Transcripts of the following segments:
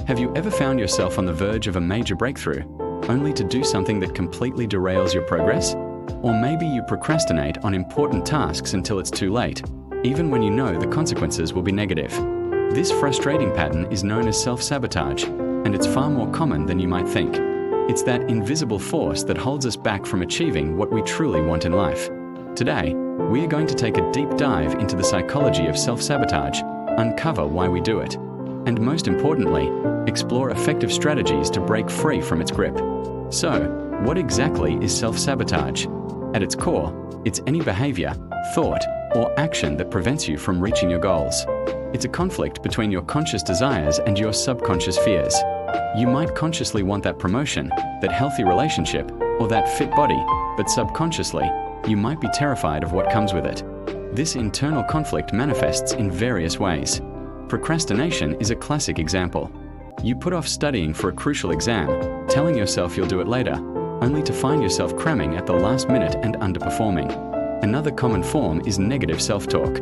Have you ever found yourself on the verge of a major breakthrough, only to do something that completely derails your progress? Or maybe you procrastinate on important tasks until it's too late, even when you know the consequences will be negative. This frustrating pattern is known as self-sabotage, and it's far more common than you might think. It's that invisible force that holds us back from achieving what we truly want in life. Today, we are going to take a deep dive into the psychology of self-sabotage, uncover why we do it, and most importantly, explore effective strategies to break free from its grip. So, what exactly is self-sabotage? At its core, it's any behavior, thought, or action that prevents you from reaching your goals. It's a conflict between your conscious desires and your subconscious fears. You might consciously want that promotion, that healthy relationship, or that fit body, but subconsciously, you might be terrified of what comes with it. This internal conflict manifests in various ways. Procrastination is a classic example. You put off studying for a crucial exam, telling yourself you'll do it later, only to find yourself cramming at the last minute and underperforming. Another common form is negative self-talk.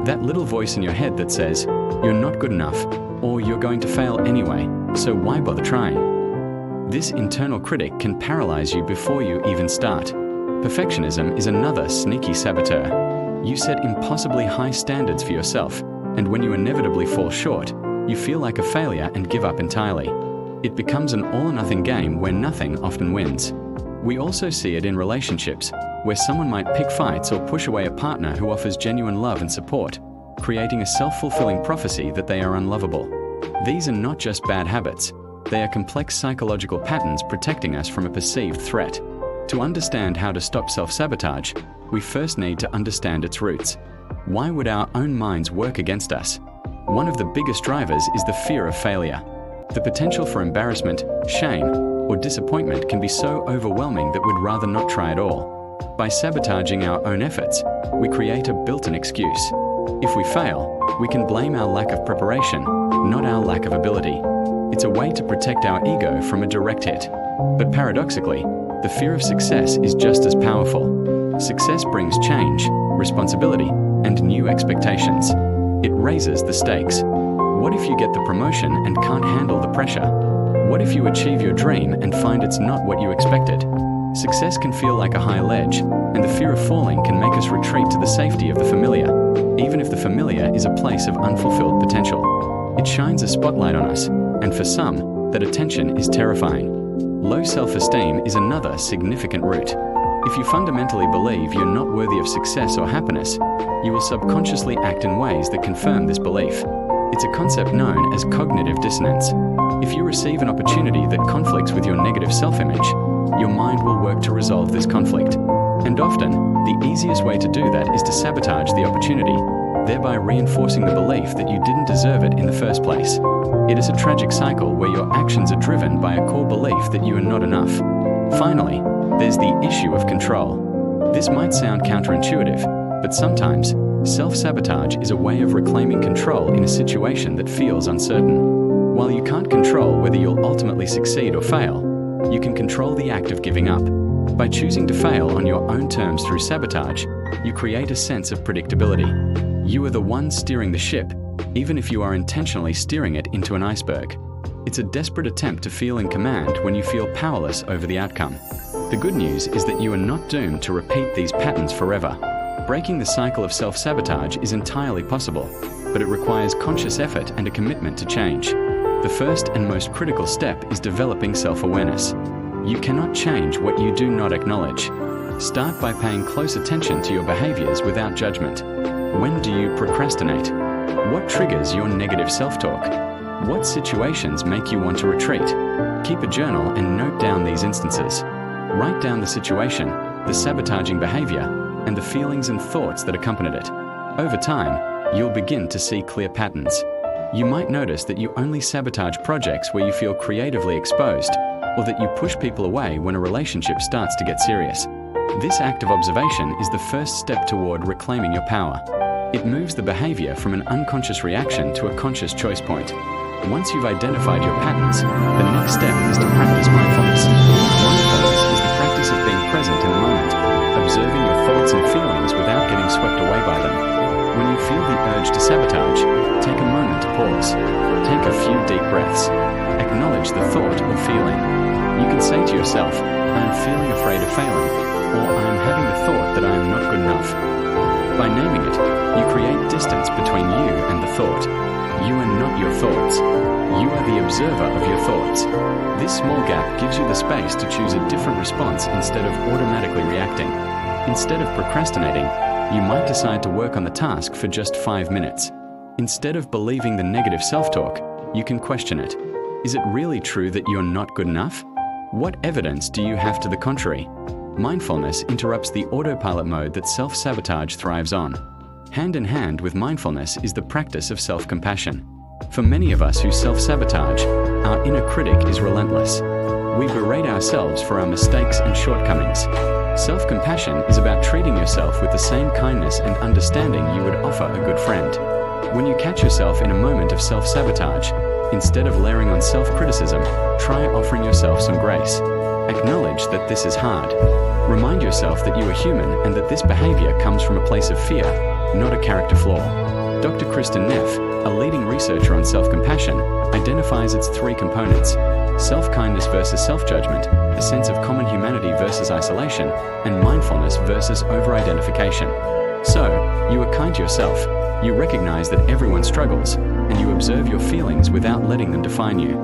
That little voice in your head that says, "You're not good enough," or "You're going to fail anyway, so why bother trying?" This internal critic can paralyze you before you even start. Perfectionism is another sneaky saboteur. You set impossibly high standards for yourself, and when you inevitably fall short, you feel like a failure and give up entirely. It becomes an all-or-nothing game where nothing often wins. We also see it in relationships, where someone might pick fights or push away a partner who offers genuine love and support, creating a self-fulfilling prophecy that they are unlovable. These are not just bad habits, they are complex psychological patterns protecting us from a perceived threat. To understand how to stop self-sabotage, we first need to understand its roots. Why would our own minds work against us? One of the biggest drivers is the fear of failure. The potential for embarrassment, shame, or disappointment can be so overwhelming that we'd rather not try at all. By sabotaging our own efforts, we create a built-in excuse. If we fail, we can blame our lack of preparation, not our lack of ability. It's a way to protect our ego from a direct hit. But paradoxically, the fear of success is just as powerful. Success brings change, responsibility, and new expectations. It raises the stakes. What if you get the promotion and can't handle the pressure? What if you achieve your dream and find it's not what you expected? Success can feel like a high ledge, and the fear of falling can make us retreat to the safety of the familiar, even if the familiar is a place of unfulfilled potential. It shines a spotlight on us, and for some, that attention is terrifying. Low self-esteem is another significant root. If you fundamentally believe you're not worthy of success or happiness, you will subconsciously act in ways that confirm this belief. It's a concept known as cognitive dissonance. If you receive an opportunity that conflicts with your negative self-image, your mind will work to resolve this conflict. And often, the easiest way to do that is to sabotage the opportunity, thereby reinforcing the belief that you didn't deserve it in the first place. It is a tragic cycle where your actions are driven by a core belief that you are not enough. Finally, there's the issue of control. This might sound counterintuitive, but sometimes, self-sabotage is a way of reclaiming control in a situation that feels uncertain. While you can't control whether you'll ultimately succeed or fail, you can control the act of giving up. By choosing to fail on your own terms through sabotage, you create a sense of predictability. You are the one steering the ship, even if you are intentionally steering it into an iceberg. It's a desperate attempt to feel in command when you feel powerless over the outcome. The good news is that you are not doomed to repeat these patterns forever. Breaking the cycle of self-sabotage is entirely possible, but it requires conscious effort and a commitment to change. The first and most critical step is developing self-awareness. You cannot change what you do not acknowledge. Start by paying close attention to your behaviors without judgment. When do you procrastinate? What triggers your negative self-talk? What situations make you want to retreat? Keep a journal and note down these instances. Write down the situation, the sabotaging behavior, and the feelings and thoughts that accompanied it. Over time, you'll begin to see clear patterns. You might notice that you only sabotage projects where you feel creatively exposed, or that you push people away when a relationship starts to get serious. This act of observation is the first step toward reclaiming your power. It moves the behavior from an unconscious reaction to a conscious choice point. Once you've identified your patterns, the next step is to practice mindfulness. Mindfulness is the practice of being present in the moment, observing your thoughts and feelings without getting swept away by them. When you feel the urge to sabotage, take a moment to pause. Take a few deep breaths. acknowledge the thought or feeling. You can say to yourself, I am feeling afraid of failing, or I am having the thought that I am not good enough. By naming it, you create distance between you and the thought. You are not your thoughts. You are the observer of your thoughts. This small gap gives you the space to choose a different response instead of automatically reacting. Instead of procrastinating, you might decide to work on the task for just 5 minutes. Instead of believing the negative self-talk, you can question it. Is it really true that you're not good enough? What evidence do you have to the contrary? Mindfulness interrupts the autopilot mode that self-sabotage thrives on. Hand in hand with mindfulness is the practice of self-compassion. For many of us who self-sabotage, our inner critic is relentless. We berate ourselves for our mistakes and shortcomings. Self-compassion is about treating yourself with the same kindness and understanding you would offer a good friend. When you catch yourself in a moment of self-sabotage, instead of layering on self-criticism, try offering yourself some grace. Acknowledge that this is hard. Remind yourself that you are human and that this behavior comes from a place of fear, not a character flaw. Dr. Kristen Neff, a leading researcher on self-compassion, identifies its 3 components: self-kindness versus self-judgment, a sense of common humanity versus isolation, and mindfulness versus over-identification. So, you are kind to yourself, you recognize that everyone struggles, and you observe your feelings without letting them define you.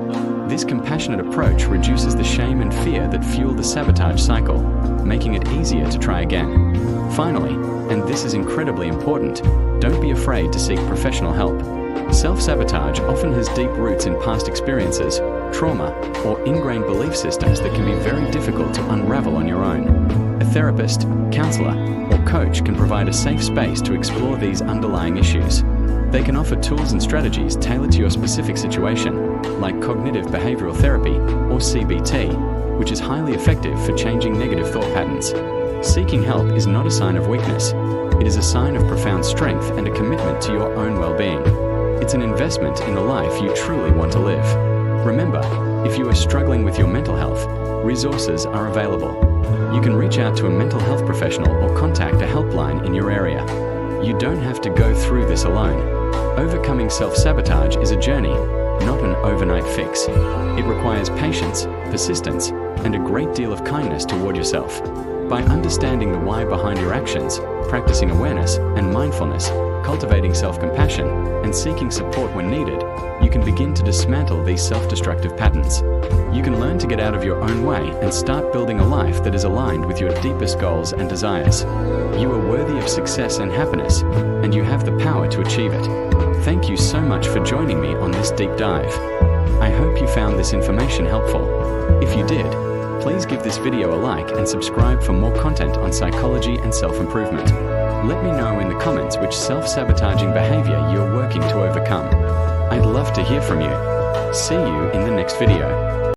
This compassionate approach reduces the shame and fear that fuel the sabotage cycle, making it easier to try again. Finally, and this is incredibly important, don't be afraid to seek professional help. Self-sabotage often has deep roots in past experiences, trauma, or ingrained belief systems that can be very difficult to unravel on your own. A therapist, counselor, or coach can provide a safe space to explore these underlying issues. They can offer tools and strategies tailored to your specific situation, like cognitive behavioral therapy, or CBT, which is highly effective for changing negative thought patterns. Seeking help is not a sign of weakness. It is a sign of profound strength and a commitment to your own well-being. It's an investment in the life you truly want to live. Remember, if you are struggling with your mental health, resources are available. You can reach out to a mental health professional or contact a helpline in your area. You don't have to go through this alone. Overcoming self-sabotage is a journey, not an overnight fix. It requires patience, persistence, and a great deal of kindness toward yourself. By understanding the why behind your actions, practicing awareness and mindfulness, cultivating self-compassion, and seeking support when needed, you can begin to dismantle these self-destructive patterns. You can learn to get out of your own way and start building a life that is aligned with your deepest goals and desires. You are worthy of success and happiness, and you have the power to achieve it. Thank you so much for joining me on this deep dive. I hope you found this information helpful. If you did, please give this video a like and subscribe for more content on psychology and self-improvement. Let me know in the comments which self-sabotaging behavior you're working to overcome. I'd love to hear from you. See you in the next video.